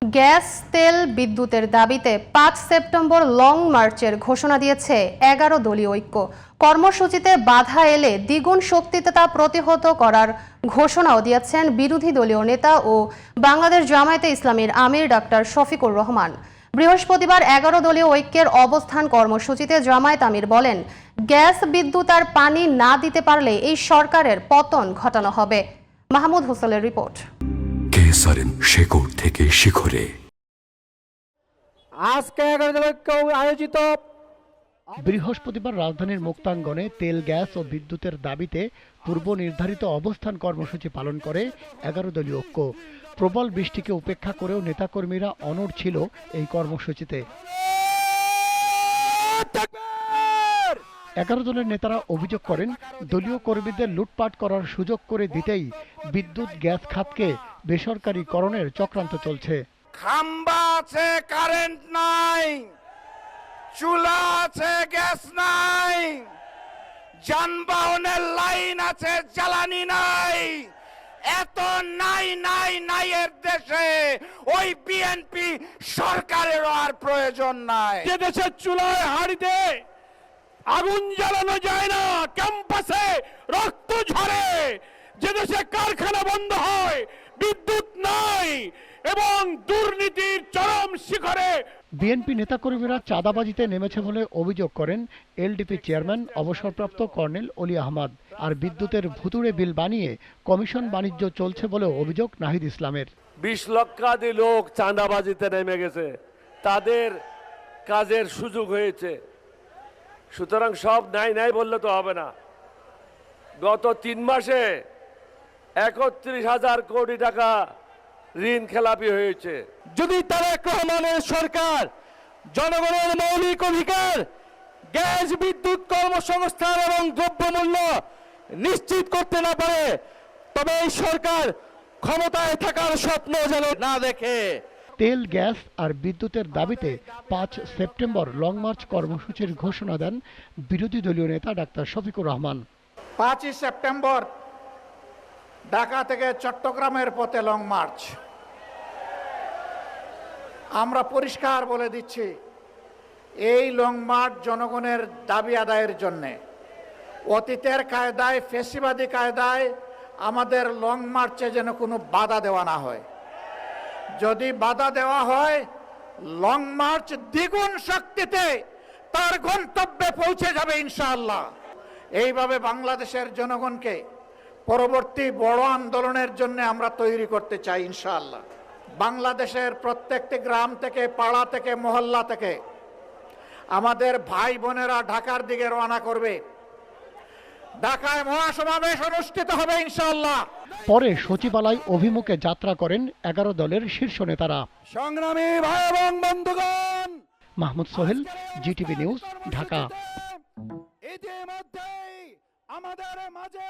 Gas, তেল, বিদ্যুতের দাবিতে ৫ সেপ্টেম্বর লং মার্চের ঘোষণা দিয়েছে ১১ দলীয় ঐক্য। কর্মসূচিতে বাধা এলে দ্বিগুণ শক্তিতে তা প্রতিহত করার ঘোষণাও দিয়েছেন বিরোধী দলীয় নেতা ও বাংলাদেশ জামায়াতে ইসলামীর আমির ডাক্তার শফিকুর রহমান। বৃহস্পতিবার ১১ দলীয় ঐক্যের অবস্থান কর্মসূচিতে জামায়াত আমির বলেন, গ্যাস, বিদ্যুৎ আর পানি না দিতে পারলে এই সরকারের পতন ঘটানো হবে। মাহমুদ হোসেনের রিপোর্ট। শেকড় থেকে শিখরে আজকে ১১ দলীয় ঐক্য আয়োজিত বৃহস্পতিবার রাজধানীর মুক্তাঙ্গনে তেল, গ্যাস ও বিদ্যুতের দাবিতে পূর্ব নির্ধারিত অবস্থান কর্মসূচি পালন করে ১১ দলীয় ঐক্য। প্রবল বৃষ্টিকে উপেক্ষা করেও নেতাকর্মীরা অনড় ছিল এই কর্মসূচিতে। ১১ দলের নেতারা অভিযোগ করেন, দলীয় কর্মীদের লুটপাট করার সুযোগ করে দিতেই বিদ্যুৎ, গ্যাস খাতকে বেসরকারীকরণের চক্রান্ত চলছে। খাম্বা আছে, কারেন্ট নাই, চুলা আছে, গ্যাস নাই, যানবাহনের লাইন আছে, জ্বালানি নাই। এত নাই নাই নাই এর দেশে ওই বিএনপি সরকারেরও আর প্রয়োজন নাই। যে দেশের চুলায় হাড়িতে আগুন জ্বালানো যায় না, ক্যাম্পাসে রক্ত ঝরে, যে দেশে কারখানা বন্ধ হয়, বিদ্যুৎ নাই এবং দুর্নীতির চরম শিখরে। বিএনপি নেতাকর্মীরা চাঁদাবাজিতে নেমেছে বলে অভিযোগ করেন এলডিপি চেয়ারম্যান অবসরপ্রাপ্ত কর্নেল অলি আহমদ। আর বিদ্যুতের ভুতুড়ে বিল বানিয়ে কমিশন বাণিজ্য চলছে বলে অভিযোগ নাহিদ ইসলামের। ২০ লক্ষাধিক লোক চাঁদাবাজিতে নেমে গেছে, তাদের কাজের সুযোগ হয়েছে। সুতরাং সব নাই নাই বললে তো হবে না। গত ৩ মাসে ৩১,০০০ কোটি টাকা ঋণ খেলাপি হয়েছে। যদি তারেক রহমানের সরকার জনগণের মৌলিক অধিকার গ্যাস, বিদ্যুৎ, কর্মসংস্থান এবং দ্রব্যমূল্য নিশ্চিত করতে না পারে, তবে এই সরকার ক্ষমতায় থাকার স্বপ্ন যেন না দেখে। তেল, গ্যাস আর বিদ্যুতের দাবিতে ৫ সেপ্টেম্বর লং মার্চ কর্মসূচির ঘোষণা দেন বিরোধী দলীয় নেতা ডাক্তার শফিকুর রহমান। ৫ই সেপ্টেম্বর ঢাকা থেকে চট্টগ্রামের পথে লং মার্চ। আমরা পরিষ্কার বলে দিচ্ছি, এই লং মার্চ জনগণের দাবি আদায়ের জন্যে। অতীতের কায়দায়, ফ্যাসিবাদী কায়দায় আমাদের লং মার্চে যেন কোনো বাধা দেওয়া না হয়। যদি বাধা দেওয়া হয়, লং মার্চ দ্বিগুণ শক্তিতে তার গন্তব্যে পৌঁছে যাবে ইনশাআল্লাহ। এইভাবে বাংলাদেশের জনগণকে পরবর্তী বড় আন্দোলনের জন্য আমরা তৈরি করতে চাই ইনশাআল্লাহ। বাংলাদেশের প্রত্যেকটি গ্রাম থেকে, পাড়া থেকে, মহল্লা থেকে আমাদের ভাই বোনেরা ঢাকার দিকে রওনা করবে। ঢাকায় মহাসমাবেশ অনুষ্ঠিত হবে ইনশাআল্লাহ। পরে সচিবালয় অভিমুখে যাত্রা করেন ১১ দলের শীর্ষ নেতারা। সংগ্রামী ভাই এবং বন্ধুগণ, মাহমুদ সোহেল, জিটিভি নিউজ, ঢাকা। ইতিমধ্যেই আমাদের মাঝে